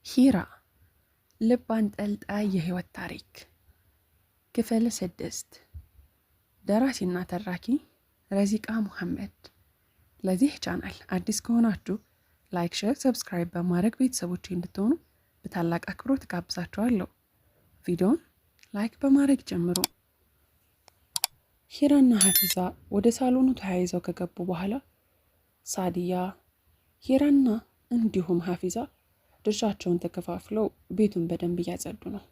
ሂራ ልብ አንጠልጣይ የህይወት ታሪክ ክፍል 6 ደራሲና ተራኪ ረዚቃ ሙሐመድ። ለዚህ ቻናል አዲስ ከሆናችሁ ላይክ፣ ሼር፣ ሰብስክራይብ በማድረግ ቤተሰቦቼ እንድትሆኑ በታላቅ አክብሮት ጋብዛችኋለሁ። ቪዲዮውን ላይክ በማድረግ ጀምሩ። ሂራና ሀፊዛ ወደ ሳሎኑ ተያይዘው ከገቡ በኋላ ሳዲያ፣ ሂራና እንዲሁም ሀፊዛ ድርሻቸውን ተከፋፍለው ቤቱን በደንብ እያጸዱ ነው።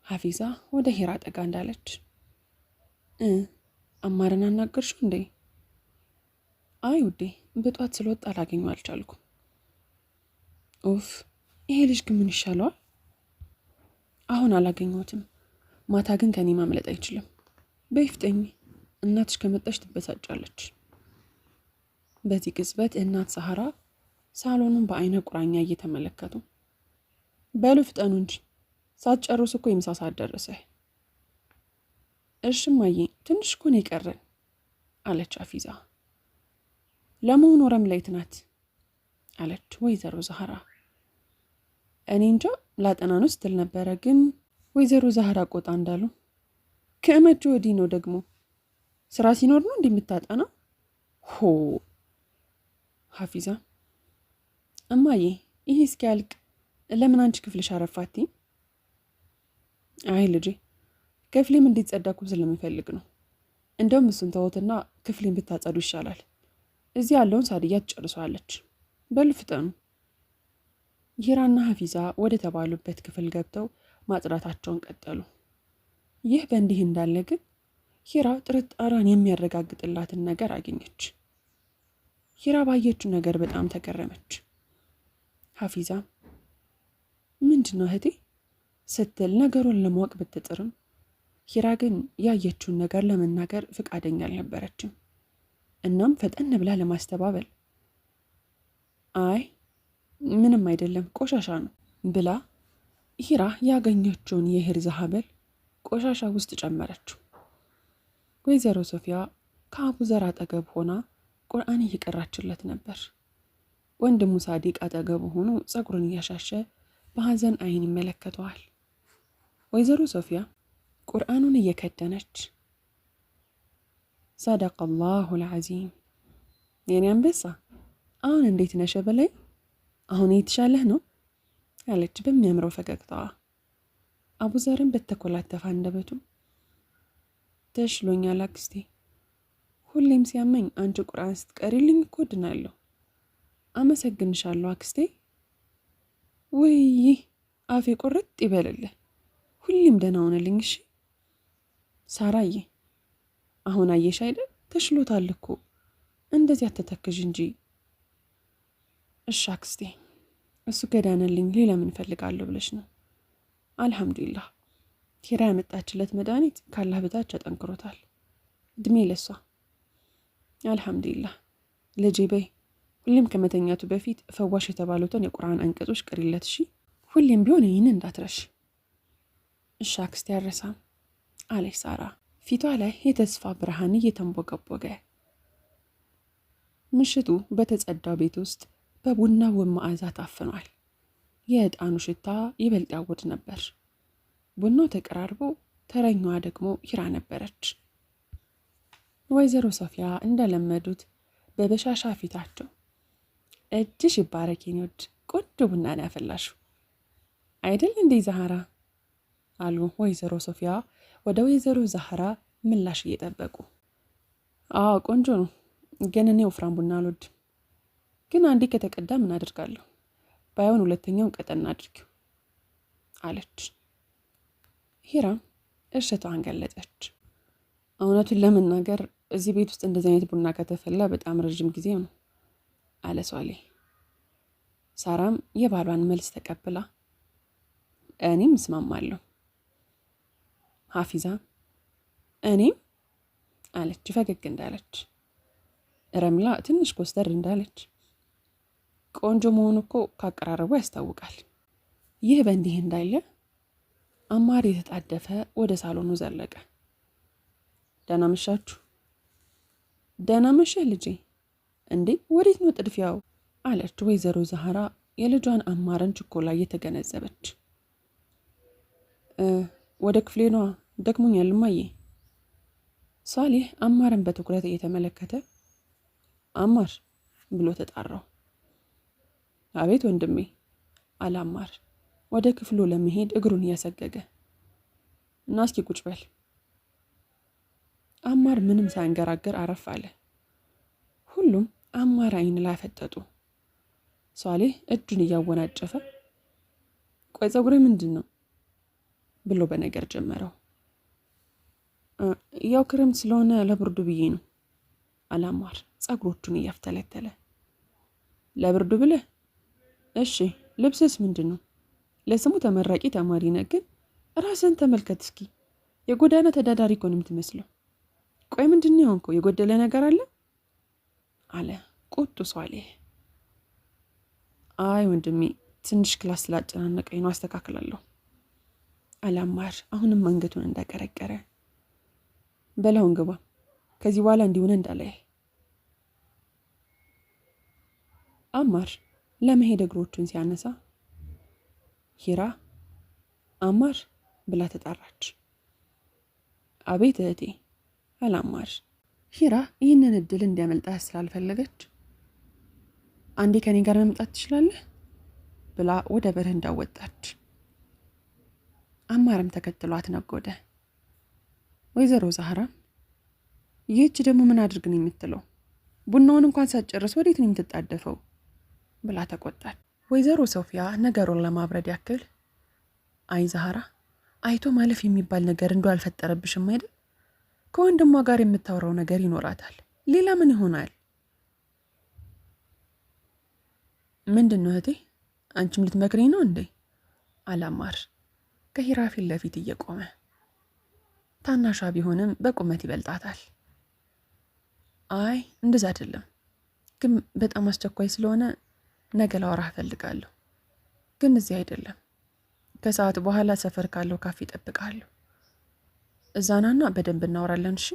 ሀፊዛ ወደ ሂራ ጠጋ እንዳለች አማርን አናገርሽው እንዴ? አይ ውዴ፣ በጧት ስለወጣ አላገኘው አልቻልኩም። ኡፍ፣ ይሄ ልጅ ግን ምን ይሻለዋል? አሁን አላገኘሁትም፣ ማታ ግን ከኔ ማምለጥ አይችልም። በይፍጠኝ፣ እናትሽ ከመጣች ትበሳጫለች። በዚህ ቅጽበት እናት ሰሃራ ሳሎኑን በአይነ ቁራኛ እየተመለከቱ በሉ ፍጠኑ እንጂ ሳትጨርሱ እኮ የምሳ ሰዓት ደረሰ። እሺ እማዬ፣ ትንሽ እኮ ነው የቀረን አለች ሀፊዛ። ለመሆኑ ረምላይት ናት አለች ወይዘሮ ዛህራ። እኔ እንጃ ላጠና ነው ስትል ነበረ፣ ግን ወይዘሮ ዛህራ ቆጣ እንዳሉ። ከመቼ ወዲህ ነው ደግሞ? ስራ ሲኖር ነው እንደምታጠና? ሆ ሀፊዛ፣ እማዬ ይሄ እስኪያልቅ ለምን አንቺ ክፍልሽ አረፋቲ? አይ ልጄ፣ ክፍሌም እንዲጸዳኩ ስለምፈልግ ነው። እንደውም እሱን ተውትና ክፍሌን ብታጸዱ ይሻላል። እዚህ ያለውን ሳድያ ትጨርሷለች። በሉ ፍጠኑ። ሂራና ሀፊዛ ወደ ተባሉበት ክፍል ገብተው ማጽዳታቸውን ቀጠሉ። ይህ በእንዲህ እንዳለ ግን ሂራ ጥርጣሬዋን የሚያረጋግጥላትን ነገር አገኘች። ሂራ ባየችው ነገር በጣም ተገረመች። ሀፊዛ ምንድን ነው እህቴ ስትል ነገሩን ለማወቅ ብትጥርም ሂራ ግን ያየችውን ነገር ለመናገር ፍቃደኛ አልነበረችም። እናም ፈጠን ብላ ለማስተባበል አይ ምንም አይደለም ቆሻሻ ነው ብላ ሂራ ያገኘችውን የሂርዝ ሀብል ቆሻሻ ውስጥ ጨመረችው። ወይዘሮ ሶፊያ ከአቡዘር አጠገብ ሆና ቁርአን እየቀራችለት ነበር። ወንድሙ ሳዲቅ አጠገቡ ሆኖ ጸጉሩን እያሻሸ በሐዘን አይን ይመለከተዋል። ወይዘሮ ሶፊያ ቁርአኑን እየከደነች ሰደቀላሁል ዐዚም፣ የኔ አንበሳ አሁን እንዴት ነሽ በላይ፣ አሁን የተሻለህ ነው አለች በሚያምረው ፈገግታዋ። አቡዘርን በተኮላተፈ አንደበቱ ተሽሎኛል አክስቴ፣ ሁሌም ሲያመኝ አንቺ ቁርአን ስትቀሪልኝ እኮ ድናለሁ። አመሰግንሻለሁ አክስቴ። ውይ አፌ ቁርጥ ይበልልህ፣ ሁሌም ደህና ሆነልኝ። እሺ ሳራዬ፣ አሁን አየሽ አይደል ተሽሎታል እኮ፣ እንደዚህ አትተክዥ እንጂ። እሺ አክስቴ፣ እሱ ከዳነልኝ ሌላ ምን እፈልጋለሁ ብለሽ ነው? አልሐምዱሊላህ፣ ሂራ ያመጣችለት መድኃኒት ካላህ በታች አጠንክሮታል። እድሜ ለሷ። አልሐምዱሊላህ ልጄ፣ በይ ሁሌም ከመተኛቱ በፊት ፈዋሽ የተባሉትን የቁርአን አንቀጾች ቅሪለት። እሺ ሁሌም ቢሆን ይህን እንዳትረሽ። እሺ አክስቴ አልረሳም አለች ሳራ፣ ፊቷ ላይ የተስፋ ብርሃን እየተንቦገቦገ። ምሽቱ በተጸዳው ቤት ውስጥ በቡና ውብ መዓዛ ታፍኗል። የዕጣኑ ሽታ ይበልጥ ያውድ ነበር። ቡናው ተቀራርቦ ተረኛዋ ደግሞ ሂራ ነበረች። ወይዘሮ ሶፊያ እንደለመዱት በበሻሻ ፊታቸው እጅሽ ይባረክ የኔ ውድ፣ ቆንጆ ቡና ነው ያፈላሽው አይደል እንዴ ዛህራ አሉ ወይዘሮ ሶፊያ ወደ ወይዘሮ ዛህራ ምላሽ እየጠበቁ። አዎ ቆንጆ ነው፣ ግን እኔ ወፍራም ቡና አልወድም። ግን አንዴ ከተቀዳ ምን አድርጋለሁ፣ ባይሆን ሁለተኛውን ቀጠና አድርጊው አለች። ሂራም እርሽቷን ገለጸች። እውነቱን ለመናገር እዚህ ቤት ውስጥ እንደዚህ አይነት ቡና ከተፈላ በጣም ረዥም ጊዜ ነው አለ ሷሌ። ሳራም የባሏን መልስ ተቀብላ እኔም እስማማለሁ። ሀፊዛ እኔም አለች ፈገግ እንዳለች። ረምላ ትንሽ ኮስተር እንዳለች። ቆንጆ መሆኑ እኮ ካቀራረቡ ያስታውቃል። ይህ በእንዲህ እንዳለ አማር የተጣደፈ ወደ ሳሎኑ ዘለቀ። ደህና መሻችሁ። ደህና መሸህ ልጄ። እንዴ ወዴት ነው ጥድፊያው? አለች ወይዘሮ ዛህራ የልጇን አማርን ችኮላ እየተገነዘበች ወደ ክፍሌ ነዋ ደክሞኛል እማዬ። ሷሊህ አማርን በትኩረት እየተመለከተ አማር ብሎ ተጣራው። አቤት ወንድሜ አለ አማር ወደ ክፍሉ ለመሄድ እግሩን እያሰገገ። እና እስኪ ቁጭ በል። አማር ምንም ሳያንገራገር አረፍ አለ። ሁሉም አማር አይን ላይ ፈጠጡ። ሷሊህ እጁን እያወናጨፈ ቆይ ፀጉሬ ምንድን ነው ብሎ በነገር ጀመረው። ያው ክረምት ስለሆነ ለብርዱ ብዬ ነው አለ አማር ፀጉሮቹን እያፍተለተለ። ለብርዱ ብለህ? እሺ ልብስስ ምንድን ነው? ለስሙ ተመራቂ ተማሪ ነህ፣ ግን ራስህን ተመልከት እስኪ። የጎዳና ተዳዳሪ እኮ ነው የምትመስለው። ቆይ ምንድን ነው የሆንከው? የጎደለ ነገር አለ አለ ቁጡ ሷሊህ። አይ ወንድሜ ትንሽ ክላስ ስላጨናነቀኝ ነው፣ አስተካክላለሁ አለ አማር አሁንም አንገቱን እንዳቀረቀረ። በላውን ግባ፣ ከዚህ በኋላ እንዲሆነ እንዳላይ። አማር ለመሄድ እግሮቹን ሲያነሳ ሂራ አማር ብላ ተጣራች። አቤት እህቴ አለ አማር። ሂራ ይህንን እድል እንዲያመልጣት ስላልፈለገች አንዴ ከኔ ጋር መምጣት ትችላለህ ብላ ወደ በረንዳ ወጣች። አማርም ተከትሏት ነጎደ። ወይዘሮ ዛህራ ይህች ደግሞ ምን አድርግ ነው የምትለው? ቡናውን እንኳን ሳትጨርስ ወዴት ነው የምትጣደፈው ብላ ተቆጣች። ወይዘሮ ሶፊያ ነገሩን ለማብረድ ያክል አይ ዛህራ አይቶ ማለፍ የሚባል ነገር እንዶ አልፈጠረብሽም አይደል? ከወንድሟ ጋር የምታወራው ነገር ይኖራታል። ሌላ ምን ይሆናል? ምንድን ነው እህቴ? አንቺም ልትመክሪኝ ነው እንዴ? አላማር ከሂራ ፊት ለፊት እየቆመ። ታናሿ ቢሆንም በቁመት ይበልጣታል። አይ እንደዛ አይደለም፣ ግን በጣም አስቸኳይ ስለሆነ ነገ ላወራህ እፈልጋለሁ። ግን እዚህ አይደለም፣ ከሰዓት በኋላ ሰፈር ካለው ካፌ እጠብቅሃለሁ። እዛናና በደንብ እናወራለን እሺ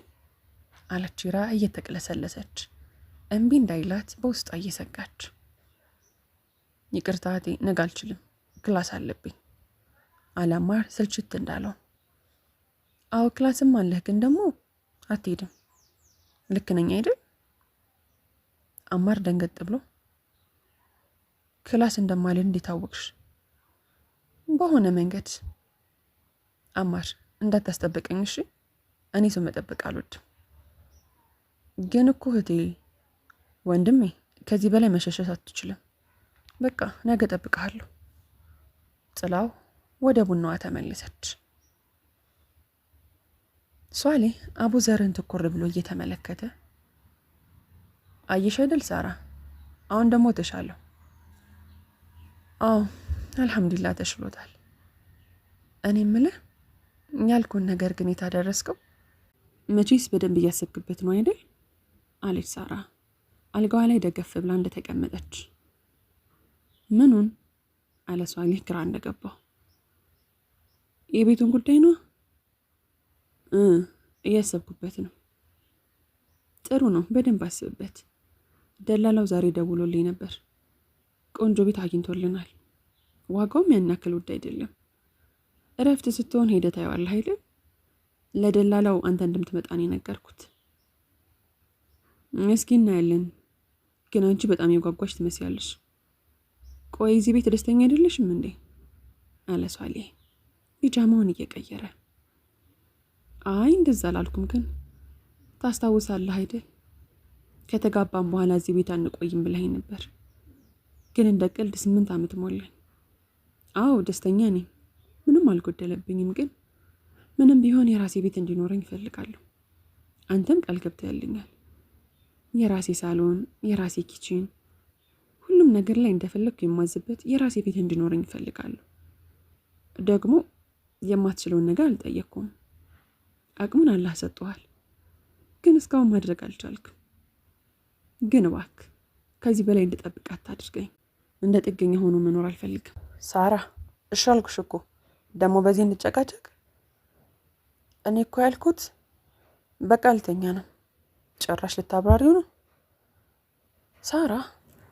አለች ሂራ እየተቅለሰለሰች፣ እምቢ እንዳይላት በውስጧ እየሰጋች። ይቅርታ እህቴ ነገ አልችልም፣ ክላስ አለብኝ አላማር ስልችት እንዳለው። አዎ ክላስም አለህ፣ ግን ደግሞ አትሄድም። ልክ ነኝ አይደል? አማር ደንገጥ ብሎ ክላስ እንደማልሄድ እንዴት አወቅሽ? በሆነ መንገድ። አማር እንዳታስጠብቀኝ እሺ? እኔ ሰው መጠበቅ አልወድም። ግን እኮ እህቴ ወንድሜ ከዚህ በላይ መሸሸት አትችልም። በቃ ነገ እጠብቅሃለሁ። ጥላው ወደ ቡናዋ ተመለሰች። ሷሊህ አቡ ዘርን ትኩር ብሎ እየተመለከተ አየሽ አይደል ሳራ፣ አሁን ደግሞ ተሻለው? አዎ አልሐምዱሊላህ ተሽሎታል። እኔ የምልህ ያልኩን ነገር ግን የታደረስከው? መቼስ በደንብ እያሰብክበት ነው አይደል አለች ሳራ አልጋዋ ላይ ደገፍ ብላ እንደተቀመጠች። ምኑን አለ ሷሊህ ግራ እንደገባው። የቤቱን ጉዳይ ነው እያሰብኩበት ነው። ጥሩ ነው፣ በደንብ አስብበት። ደላላው ዛሬ ደውሎልኝ ነበር። ቆንጆ ቤት አግኝቶልናል። ዋጋውም ያን ያክል ውድ አይደለም። እረፍት ስትሆን ሄደህ ታየዋለህ አይደል? ለደላላው አንተ እንደምትመጣ ነው የነገርኩት። እስኪ እናያለን። ግን አንቺ በጣም የጓጓሽ ትመስያለሽ። ቆይ እዚህ ቤት ደስተኛ አይደለሽም እንዴ አለ ሷሊህ ቢጃማውን እየቀየረ። አይ እንደዛ አላልኩም፣ ግን ታስታውሳለህ አይደል ከተጋባን በኋላ እዚህ ቤት አንቆይም ብለኸኝ ነበር። ግን እንደ ቀልድ 8 ዓመት ሞላኝ። አዎ ደስተኛ ነኝ፣ ምንም አልጎደለብኝም። ግን ምንም ቢሆን የራሴ ቤት እንዲኖረኝ እፈልጋለሁ። አንተም ቃል ገብተህልኛል። የራሴ ሳሎን፣ የራሴ ኪችን፣ ሁሉም ነገር ላይ እንደፈለግኩ የማዝበት የራሴ ቤት እንዲኖረኝ እፈልጋለሁ። ደግሞ የማትችለውን ነገር አልጠየቅኩም። አቅሙን አላህ ሰጥቷል፣ ግን እስካሁን ማድረግ አልቻልክም። ግን እባክህ ከዚህ በላይ እንድጠብቅ አታድርገኝ። እንደ ጥገኛ ሆኖ መኖር አልፈልግም። ሳራ እሺ አልኩሽ እኮ፣ ደግሞ በዚህ እንጨቃጨቅ? እኔ እኮ ያልኩት በቃ ልተኛ ነው። ጭራሽ ልታብራሪው ነው? ሳራ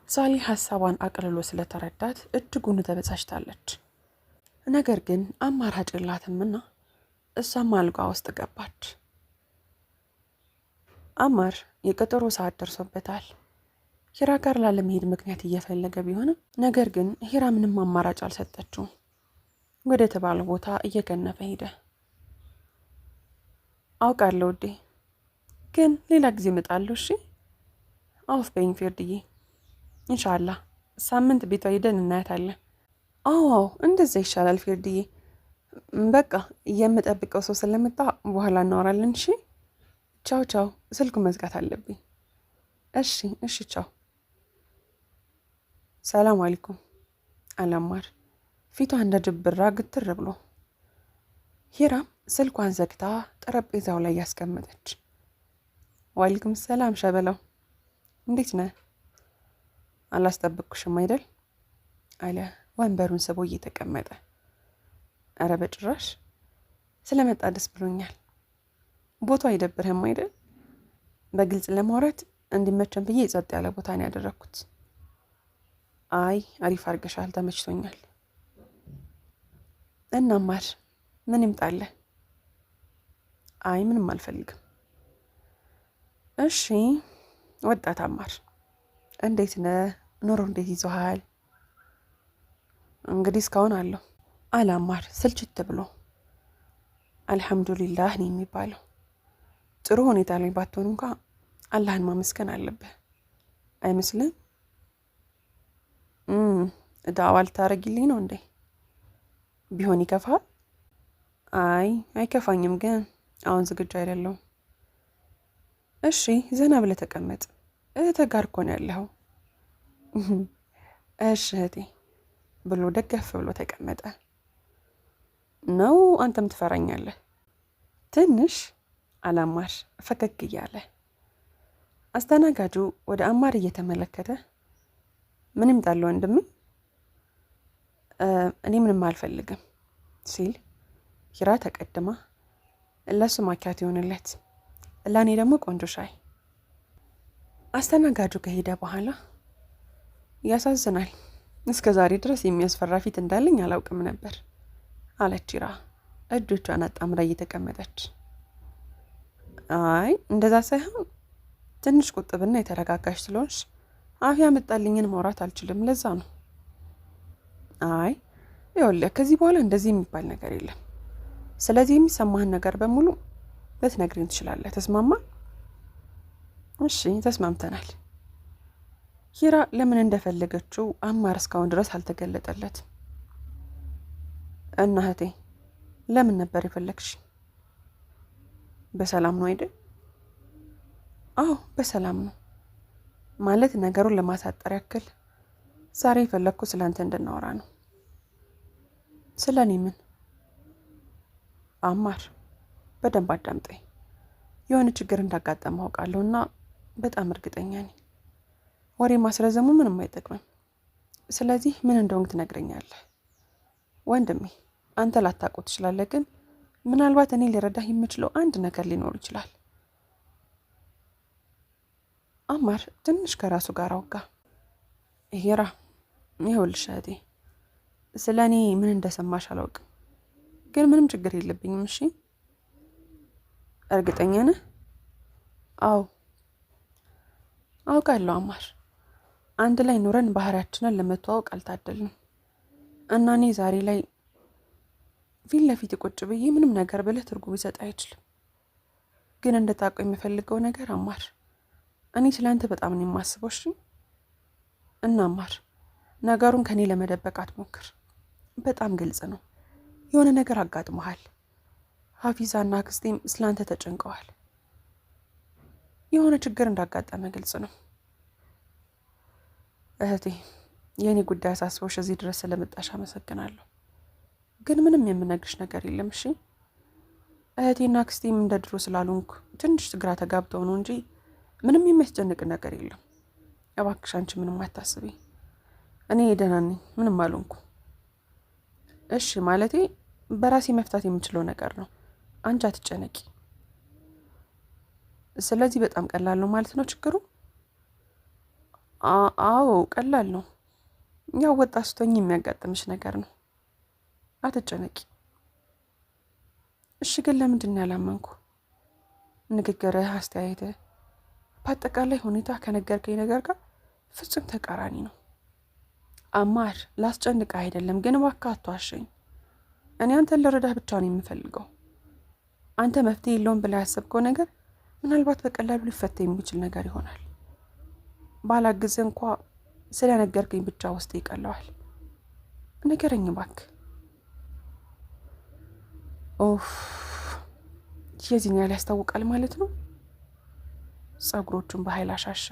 ሳሊ ሐሳቧን አቅልሎ ስለተረዳት እጅጉን ተበሳጭታለች። ነገር ግን አማራጭ የላትምና እሷም አልጋ ውስጥ ገባች። አማር የቀጠሮ ሰዓት ደርሶበታል። ሂራ ጋር ላለመሄድ ምክንያት እየፈለገ ቢሆንም ነገር ግን ሂራ ምንም አማራጭ አልሰጠችውም። ወደ ተባለ ቦታ እየገነፈ ሄደ። አውቃለሁ ውዴ፣ ግን ሌላ ጊዜ እመጣለሁ። እሺ አውፍ በይኝ ፌርድዬ። ኢንሻአላህ ሳምንት ቤቷ ሄደን እናያታለን። አዎ እንደዛ ይሻላል ፌርድዬ። በቃ የምጠብቀው ሰው ስለመጣ በኋላ እናወራለን። እሺ ቻው ቻው። ስልኩ መዝጋት አለብኝ። እሺ እሺ ቻው። ሰላም አለይኩም አላማር ፊቷ እንደ ጅብራ ግትር ብሎ። ሂራም ስልኳን ዘግታ ጠረጴዛው ላይ ያስቀመጠች። ዋለይኩም ሰላም ሸበላው፣ እንዴት ነህ? አላስጠብቅኩሽም አይደል አለ ወንበሩን ስቦ እየተቀመጠ። አረ በጭራሽ፣ ስለመጣ ደስ ብሎኛል። ቦታው አይደብርህም አይደል? በግልጽ ለማውራት እንዲመቸን ብዬ ጸጥ ያለ ቦታ ነው ያደረኩት። አይ አሪፍ አድርገሻል፣ ተመችቶኛል። እናማር ምን ይምጣለ? አይ ምንም አልፈልግም። እሺ ወጣት አማር እንዴት ነህ? ኑሮ እንዴት ይዞሃል? እንግዲህ እስካሁን አለሁ አለ አማር ስልችት ብሎ። አልሐምዱሊላህ ነው የሚባለው። ጥሩ ሁኔታ ላይ ባትሆን እንኳ አላህን ማመስገን አለብህ አይመስልም? ዳዋ ልታረጊልኝ ነው እንዴ? ቢሆን ይከፋል? አይ አይከፋኝም፣ ግን አሁን ዝግጁ አይደለሁም። እሺ ዘና ብለህ ተቀመጥ፣ እህትህ ጋር እኮ ነው ያለኸው። እሺ እህቴ ብሎ ደገፍ ብሎ ተቀመጠ። ነው አንተም ትፈራኛለህ? ትንሽ አላማር ፈገግ እያለ። አስተናጋጁ ወደ አማር እየተመለከተ ምን ይምጣል ወንድሜ? እኔ ምንም አልፈልግም ሲል ሂራ ተቀድማ ለሱ ማኪያት ይሆንለት፣ ለእኔ ደግሞ ቆንጆ ሻይ። አስተናጋጁ ከሄደ በኋላ ያሳዝናል፣ እስከ ዛሬ ድረስ የሚያስፈራ ፊት እንዳለኝ አላውቅም ነበር አለች ሂራ እጆቿን አጣምራ እየተቀመጠች። አይ እንደዛ ሳይሆን ትንሽ ቁጥብና የተረጋጋሽ ስለሆንሽ አፍ ያመጣልኝን ማውራት አልችልም፣ ለዛ ነው። አይ ይኸውልህ ከዚህ በኋላ እንደዚህ የሚባል ነገር የለም። ስለዚህ የሚሰማህን ነገር በሙሉ ልትነግሪኝ ትችላለህ። ተስማማን? እሺ ተስማምተናል። ሂራ ለምን እንደፈለገችው አማር እስካሁን ድረስ አልተገለጠለትም። እና እህቴ ለምን ነበር የፈለግሽ? በሰላም ነው አይደል? አዎ በሰላም ነው። ማለት ነገሩን ለማሳጠር ያክል ዛሬ የፈለግኩ ስላንተ እንድናወራ ነው። ስለኔ ምን? አማር በደንብ አዳምጠኝ። የሆነ ችግር እንዳጋጠመ አውቃለሁና በጣም እርግጠኛ ነኝ። ወሬ ማስረዘሙ ምንም አይጠቅምም። ስለዚህ ምን እንደሆንክ ትነግረኛለህ። ወንድሜ አንተ ላታውቀው ትችላለህ፣ ግን ምናልባት እኔ ሊረዳህ የምችለው አንድ ነገር ሊኖር ይችላል። አማር ትንሽ ከራሱ ጋር አውጋ። ሂራ ይኸውልሽ እህቴ፣ ስለ እኔ ምን እንደሰማሽ አላውቅም፣ ግን ምንም ችግር የለብኝም። እሺ እርግጠኛ ነህ? አዎ አውቃለሁ አማር። አንድ ላይ ኑረን ባህሪያችንን ለመተዋወቅ አልታደልንም እና እኔ ዛሬ ላይ ፊት ለፊት ቁጭ ብዬ ምንም ነገር ብለህ ትርጉም ይሰጥ አይችልም። ግን እንድታውቀው የምፈልገው ነገር አማር፣ እኔ ስለአንተ በጣም ነው የማስበው። እሺ እና አማር ነገሩን ከኔ ለመደበቅ አትሞክር። በጣም ግልጽ ነው። የሆነ ነገር አጋጥሞሃል። ሀፊዛና አክስቴም ስላንተ ተጨንቀዋል። የሆነ ችግር እንዳጋጠመ ግልጽ ነው። እህቴ የእኔ ጉዳይ አሳስቦሽ እዚህ ድረስ ስለመጣሽ አመሰግናለሁ። ግን ምንም የምነግርሽ ነገር የለም። እሺ እህቴና አክስቴም እንደ ድሮ ስላልሆንኩ ትንሽ ግራ ተጋብተው ነው እንጂ ምንም የሚያስጨንቅ ነገር የለም። እባክሽ አንቺ ምንም አታስቢ። እኔ ደህና ነኝ፣ ምንም አልሆንኩ። እሺ ማለቴ በራሴ መፍታት የምችለው ነገር ነው። አንቺ አትጨነቂ። ስለዚህ በጣም ቀላል ነው ማለት ነው ችግሩ? አዎ ቀላል ነው። ያው ወጣት ስትሆኚ የሚያጋጥምሽ ነገር ነው። አትጨነቂ። እሺ ግን ለምንድን ነው ያላመንኩ? ንግግርህ፣ አስተያየትህ፣ በአጠቃላይ ሁኔታ ከነገርከኝ ነገር ጋር ፍጹም ተቃራኒ ነው። አማር ላስጨንቅህ አይደለም፣ ግን እባክህ አትዋሸኝ። እኔ አንተን ልረዳህ ብቻ ነው የምፈልገው። አንተ መፍትሄ የለውም ብለህ ያሰብከው ነገር ምናልባት በቀላሉ ሊፈታ የሚችል ነገር ይሆናል። ባላግዝህ እንኳ ስለነገርከኝ ብቻ ውስጥ ይቀለዋል። ንገረኝ እባክህ። ኦፍ፣ የዚህን ያህል ያስታውቃል ማለት ነው? ጸጉሮቹን በኃይል አሻሸ።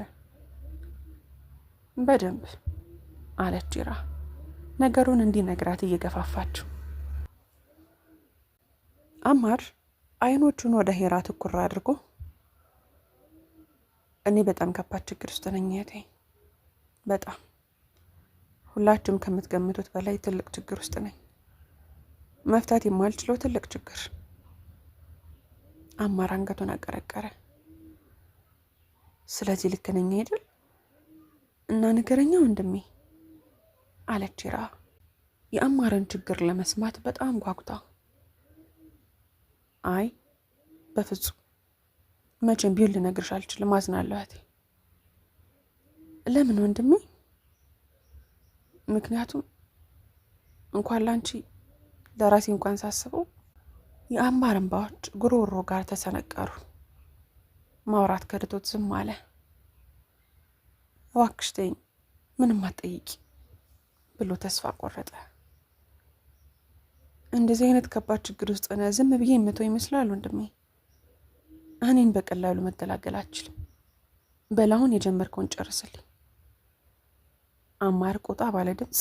በደንብ አለች ጂራ ነገሩን እንዲነግራት እየገፋፋችው። አማር አይኖቹን ወደ ሄራ ትኩር አድርጎ እኔ በጣም ከባድ ችግር ውስጥ ነኝ እህቴ። በጣም ሁላችሁም ከምትገምቱት በላይ ትልቅ ችግር ውስጥ ነኝ። መፍታት የማልችለው ትልቅ ችግር። አማር አንገቱን አቀረቀረ። ስለዚህ ልክ ነኝ አይደል? እና ንገረኛ ወንድሜ አለች ሂራ የአማርን ችግር ለመስማት በጣም ጓጉታ። አይ በፍጹም መቼም ቢሆን ልነግርሽ አልችልም፣ አዝናለሁ እህቴ። ለምን ወንድሜ? ምክንያቱም እንኳን ላንቺ ለራሴ እንኳን ሳስበው የአማር እንባዎች ጉሮሮ ጋር ተሰነቀሩ። ማውራት ከድቶት ዝም አለ። እባክሽ ተይኝ፣ ምንም አትጠይቂ ብሎ ተስፋ ቆረጠ። እንደዚህ አይነት ከባድ ችግር ውስጥ ነው ዝም ብዬ የምተው ይመስላል ወንድሜ? እኔን በቀላሉ መገላገል አልችልም። በላሁን የጀመርከውን ጨርስልኝ። አማር ቆጣ ባለ ድምፅ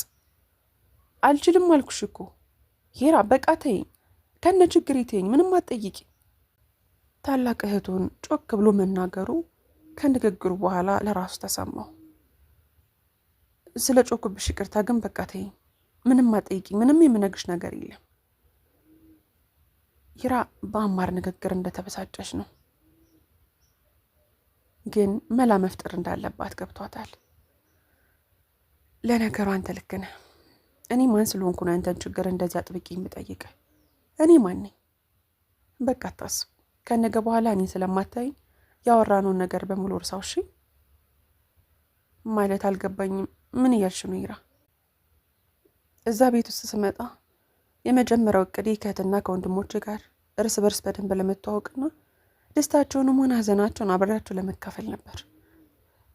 አልችልም አልኩሽ እኮ ሂራ፣ በቃ ተይኝ፣ ከነ ችግር ተይኝ፣ ምንም አትጠይቂ። ታላቅ እህቱን ጮክ ብሎ መናገሩ ከንግግሩ በኋላ ለራሱ ተሰማው። ስለ ጮኩብሽ ይቅርታ፣ ግን በቃ ተይኝ፣ ምንም አትጠይቂ፣ ምንም የምነግርሽ ነገር የለም። ሂራ በአማር ንግግር እንደተበሳጨች ነው፣ ግን መላ መፍጠር እንዳለባት ገብቷታል። ለነገሩ አንተ ልክ ነህ። እኔ ማን ስለሆንኩ ነው አንተን ችግር እንደዚህ አጥብቄ የምጠይቅ? እኔ ማን ነኝ? በቃ አታስብ። ከነገ በኋላ እኔ ስለማታይኝ ያወራነውን ነገር በሙሉ እርሳው። እሺ? ማለት አልገባኝም። ምን እያልሽ ነው ሂራ? እዛ ቤት ውስጥ ስመጣ የመጀመሪያው እቅዴ ከእህትና ከወንድሞቼ ጋር እርስ በርስ በደንብ ለመተዋወቅና ደስታቸውንም ሆነ ሀዘናቸውን አብሬያቸው ለመካፈል ነበር።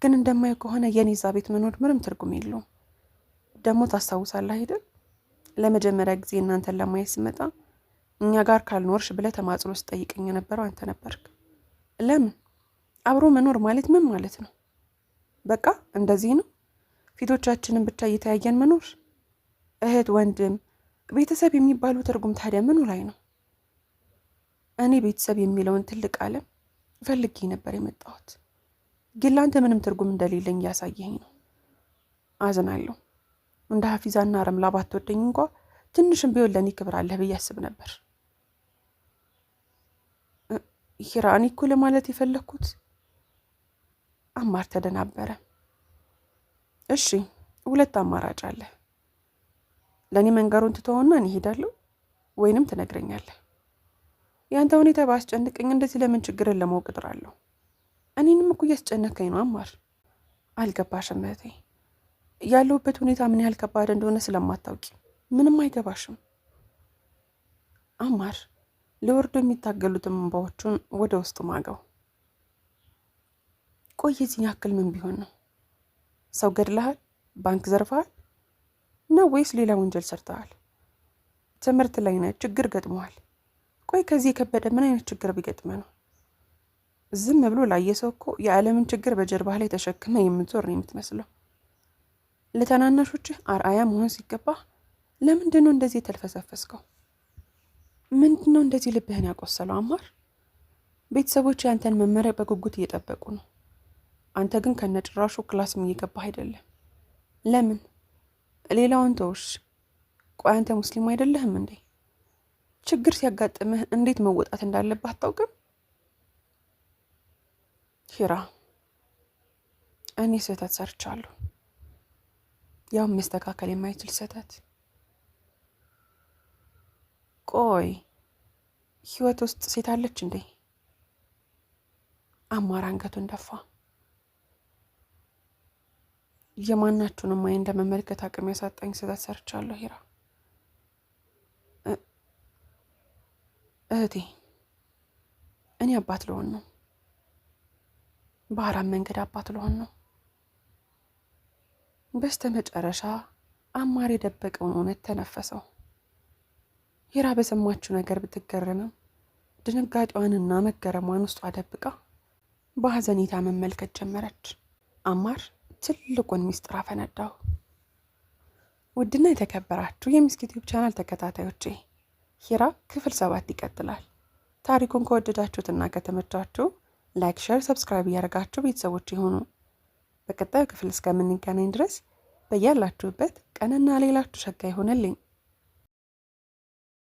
ግን እንደማየው ከሆነ የኔ እዛ ቤት መኖር ምንም ትርጉም የለውም። ደግሞ ታስታውሳለህ አይደል? ለመጀመሪያ ጊዜ እናንተን ለማየት ስመጣ እኛ ጋር ካልኖርሽ ብለህ ተማጽኖ ስጠይቀኝ የነበረው አንተ ነበርክ። ለምን? አብሮ መኖር ማለት ምን ማለት ነው? በቃ እንደዚህ ነው? ፊቶቻችንን ብቻ እየተያየን መኖር? እህት፣ ወንድም፣ ቤተሰብ የሚባሉ ትርጉም ታዲያ ምኑ ላይ ነው? እኔ ቤተሰብ የሚለውን ትልቅ ዓለም ፈልጌ ነበር የመጣሁት፣ ግን ለአንተ ምንም ትርጉም እንደሌለኝ እያሳየኝ ነው። አዝናለሁ። እንደ ሀፊዛና ረምላ ባትወደኝ እንኳ ትንሽም ቢሆን ለእኔ ክብር አለህ ብዬ አስብ ነበር። ሂራ፣ እኔ እኮ ለማለት የፈለግኩት። አማር ተደናበረ። እሺ፣ ሁለት አማራጭ አለ። ለእኔ መንገሩን ትተውና እኔ እሄዳለሁ፣ ወይንም ትነግረኛለህ። ያንተ ሁኔታ ባስጨንቀኝ እንደዚህ ለምን ችግርን ለማወቅ እጥራለሁ? እኔንም እኮ እያስጨነቀኝ ነው አማር። አልገባሽም እህቴ። ያለሁበት ሁኔታ ምን ያህል ከባድ እንደሆነ ስለማታውቂ ምንም አይገባሽም። አማር ለወርዶ የሚታገሉትን እንባዎቹን ወደ ውስጡ ማገው። ቆይ የዚህን ያክል ምን ቢሆን ነው? ሰው ገድለሃል? ባንክ ዘርፈሃል ነው ወይስ ሌላ ወንጀል ሰርተሃል? ትምህርት ላይ ነህ፣ ችግር ገጥመዋል። ቆይ ከዚህ የከበደ ምን አይነት ችግር ቢገጥመ ነው? ዝም ብሎ ላየ ሰው እኮ የዓለምን ችግር በጀርባህ ላይ ተሸክመ የምትዞር ነው የምትመስለው። ለታናናሾችህ አርአያ መሆን ሲገባህ ለምንድን ነው እንደዚህ የተልፈሰፈስከው? ምንድን ነው እንደዚህ ልብህን ያቆሰለው አማር? ቤተሰቦች ያንተን መመሪያ በጉጉት እየጠበቁ ነው። አንተ ግን ከነጭራሹ ክላስም እየገባህ አይደለም። ለምን? ሌላውን ተውሽ። ቆይ አንተ ሙስሊም አይደለህም እንዴ? ችግር ሲያጋጥምህ እንዴት መወጣት እንዳለብህ አታውቅም? ሂራ፣ እኔ ስህተት ሰርቻለሁ፣ ያውም መስተካከል የማይችል ስህተት። ቆይ ህይወት ውስጥ ሴት አለች እንዴ? አማር አንገቱን ደፋ። የማናችሁንም አይን እንደመመልከት አቅም ያሳጣኝ ስህተት ሰርቻለሁ ሂራ። እህቴ፣ እኔ አባት ልሆን ነው። በአራት መንገድ አባት ልሆን ነው። በስተ መጨረሻ አማር የደበቀውን እውነት ተነፈሰው። ሂራ በሰማችው ነገር ብትገረምም ድንጋጤዋንና መገረሟን ውስጧ ደብቃ በሐዘኔታ መመልከት ጀመረች። አማር ትልቁን ሚስጥር አፈነዳው። ውድና የተከበራችሁ የሚስክ ዩቲዩብ ቻናል ተከታታዮቼ ሂራ ክፍል 7 ይቀጥላል። ታሪኩን ከወደዳችሁትና ከተመቻችሁ ላይክ፣ ሼር፣ ሰብስክራይብ እያደረጋችሁ ቤተሰቦች ይሁኑ። በቀጣዩ ክፍል እስከምንገናኝ ድረስ በያላችሁበት ቀንና ሌላችሁ ሸጋ ይሆንልኝ።